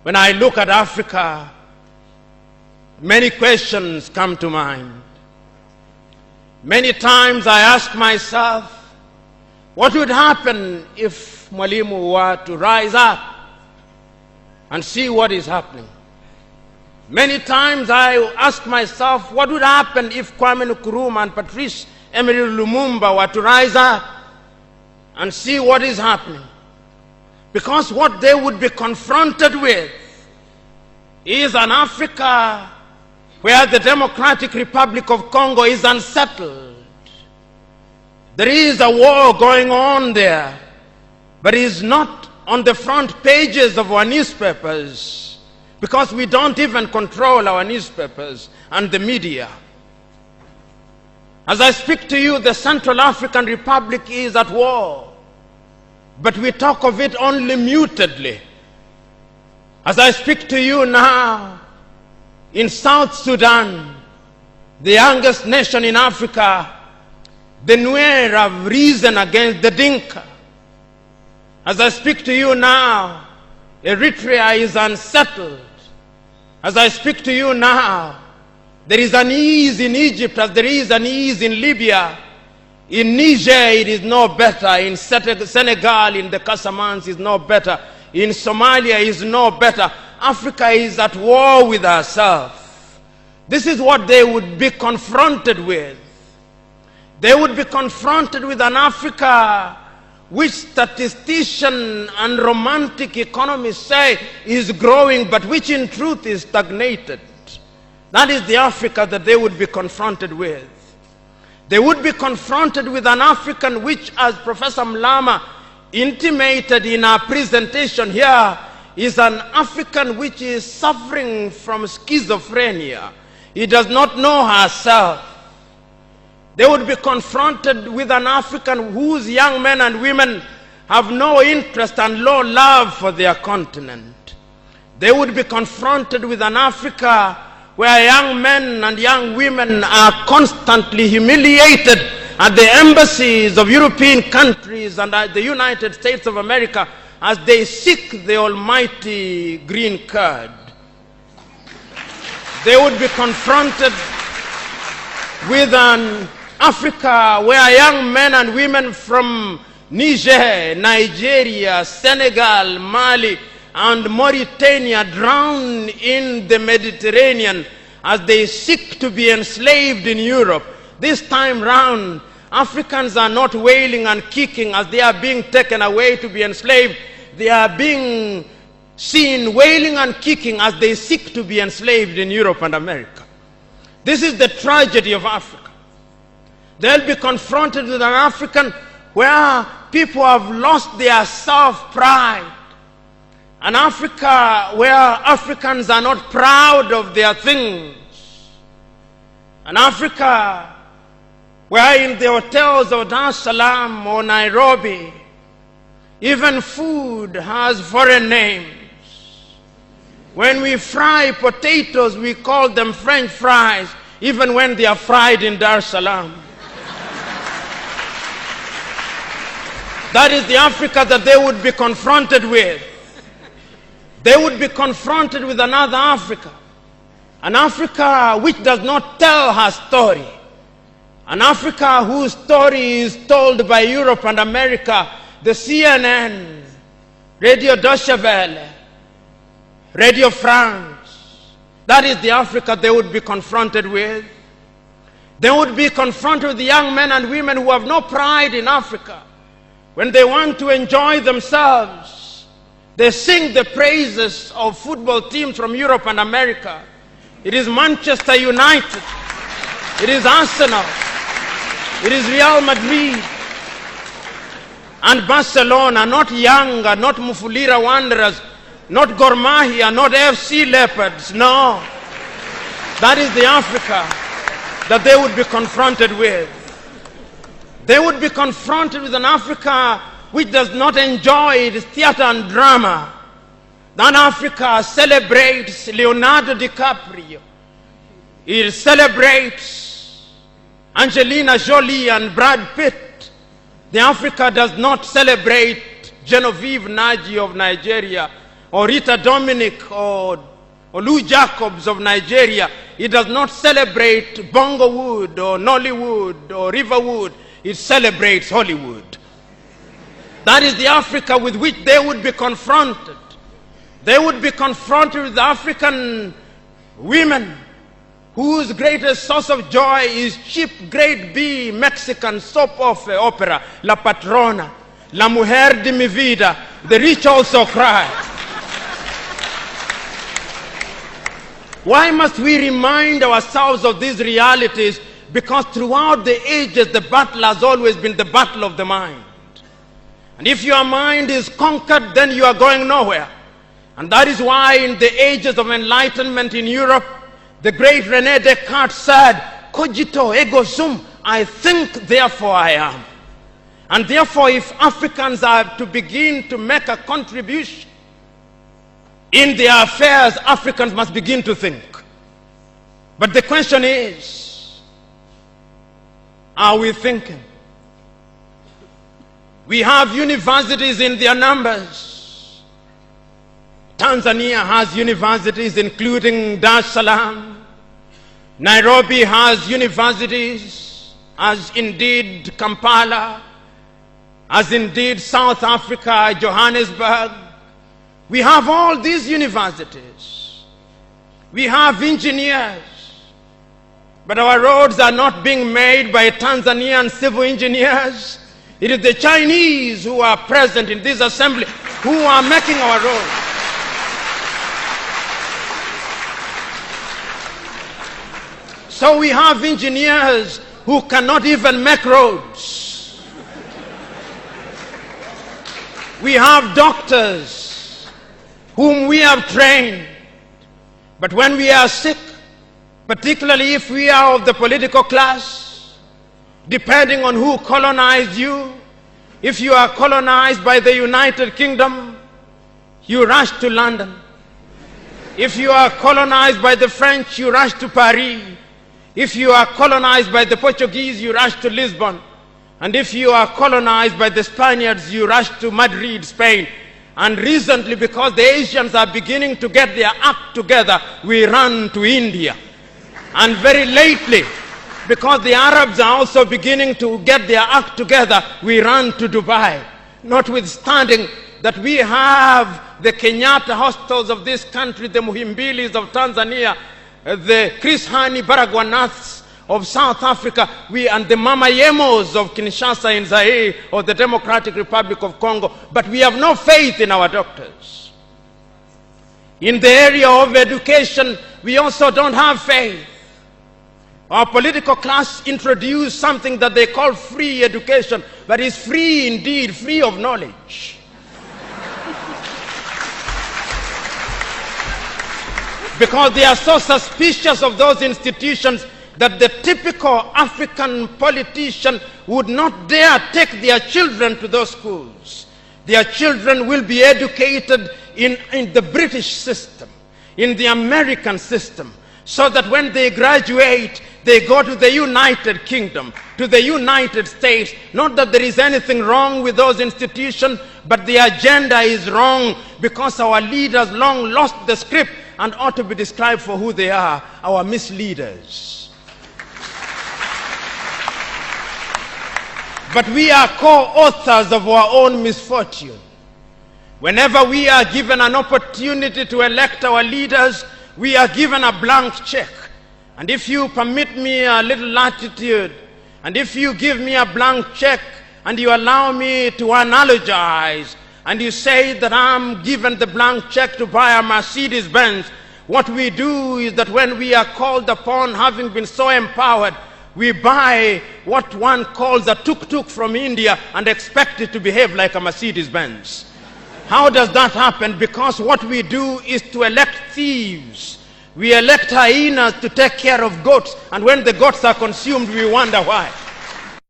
When I look at Africa, many questions come to mind. Many times I ask myself, what would happen if Mwalimu were to rise up and see what is happening? Many times I ask myself, what would happen if Kwame Nkrumah and Patrice Emery Lumumba were to rise up and see what is happening? Because what they would be confronted with is an Africa where the Democratic Republic of Congo is unsettled. There is a war going on there, but it is not on the front pages of our newspapers because we don't even control our newspapers and the media. As I speak to you, the Central African Republic is at war, but we talk of it only mutedly. As I speak to you now, in South Sudan, the youngest nation in Africa, the Nuer have risen against the Dinka. As I speak to you now, Eritrea is unsettled. As I speak to you now, there is an ease in Egypt as there is an ease in Libya. In Niger, it is no better. In Senegal, in the Casamance, is no better. In Somalia, is no better. Africa is at war with herself. This is what they would be confronted with. They would be confronted with an Africa which statisticians and romantic economists say is growing, but which in truth is stagnated. That is the Africa that they would be confronted with. They would be confronted with an African which, as Professor Mlama intimated in our presentation here, is an African which is suffering from schizophrenia. He does not know herself. They would be confronted with an African whose young men and women have no interest and low love for their continent. They would be confronted with an Africa where young men and young women are constantly humiliated at the embassies of European countries and at the United States of America as they seek the almighty green card. They would be confronted with an Africa where young men and women from Niger, Nigeria, Senegal, Mali, and Mauritania drown in the Mediterranean as they seek to be enslaved in Europe. This time round, Africans are not wailing and kicking as they are being taken away to be enslaved. They are being seen wailing and kicking as they seek to be enslaved in Europe and America. This is the tragedy of Africa. They'll be confronted with an African where people have lost their self-pride. An Africa where Africans are not proud of their things. An Africa where in the hotels of Dar es Salaam or Nairobi, even food has foreign names. When we fry potatoes, we call them French fries, even when they are fried in Dar es Salaam. That is the Africa that they would be confronted with. They would be confronted with another Africa. An Africa which does not tell her story. An Africa whose story is told by Europe and America, the CNN, Radio Deutsche Welle, Radio France. That is the Africa they would be confronted with. They would be confronted with the young men and women who have no pride in Africa. When they want to enjoy themselves, they sing the praises of football teams from Europe and America. It is Manchester United. It is Arsenal. It is Real Madrid. And Barcelona, not Yanga, not Mufulira Wanderers, not Gor Mahia, not FC Leopards. No. That is the Africa that they would be confronted with. They would be confronted with an Africa which does not enjoy its theater and drama. That Africa celebrates Leonardo DiCaprio. It celebrates Angelina Jolie and Brad Pitt. The Africa does not celebrate Genevieve Naji of Nigeria or Rita Dominic or Lou Jacobs of Nigeria, it does not celebrate Bongo Wood or Nollywood or Riverwood. It celebrates Hollywood. That is the Africa with which they would be confronted. They would be confronted with African women whose greatest source of joy is cheap grade B Mexican soap opera, La Patrona, La Mujer de mi Vida, The Rich Also Cry. Why must we remind ourselves of these realities? Because throughout the ages, the battle has always been the battle of the mind. And if your mind is conquered, then you are going nowhere. And that is why in the ages of enlightenment in Europe, the great René Descartes said, cogito ergo sum, I think, therefore I am. And therefore, if Africans are to begin to make a contribution in their affairs, Africans must begin to think. But the question is, are we thinking? We have universities in their numbers. Tanzania has universities including Dar es Salaam. Nairobi has universities, as indeed Kampala, as indeed South Africa, Johannesburg. We have all these universities. We have engineers. But our roads are not being made by Tanzanian civil engineers. It is the Chinese who are present in this assembly who are making our roads. So we have engineers who cannot even make roads. We have doctors whom we have trained. But when we are sick, particularly if we are of the political class, depending on who colonized you, if you are colonized by the United Kingdom, you rush to London. If you are colonized by the French, you rush to Paris. If you are colonized by the Portuguese, you rush to Lisbon. And if you are colonized by the Spaniards, you rush to Madrid, Spain. And recently, because the Asians are beginning to get their act together, we run to India. And very lately, because the Arabs are also beginning to get their act together, we run to Dubai. Notwithstanding that we have the Kenyatta hostels of this country, the Muhimbilis of Tanzania, the Chris Hani Baragwanaths of South Africa, and the Mama Yemos of Kinshasa in Zaire or the Democratic Republic of Congo, but we have no faith in our doctors. In the area of education, we also don't have faith. Our political class introduced something that they call free education, but it's free indeed, free of knowledge. Because they are so suspicious of those institutions that the typical African politician would not dare take their children to those schools. Their children will be educated in the British system, in the American system, so that when they graduate, they go to the United Kingdom, to the United States. Not that there is anything wrong with those institutions, but the agenda is wrong because our leaders long lost the script and ought to be described for who they are, our misleaders. But we are co-authors of our own misfortune. Whenever we are given an opportunity to elect our leaders, we are given a blank check. And if you permit me a little latitude, and if you give me a blank check, and you allow me to analogize, and you say that I'm given the blank check to buy a Mercedes Benz, what we do is that when we are called upon, having been so empowered, we buy what one calls a tuk-tuk from India and expect it to behave like a Mercedes Benz. How does that happen? Because what we do is to elect thieves. We elect hyenas to take care of goats, and when the goats are consumed, we wonder why.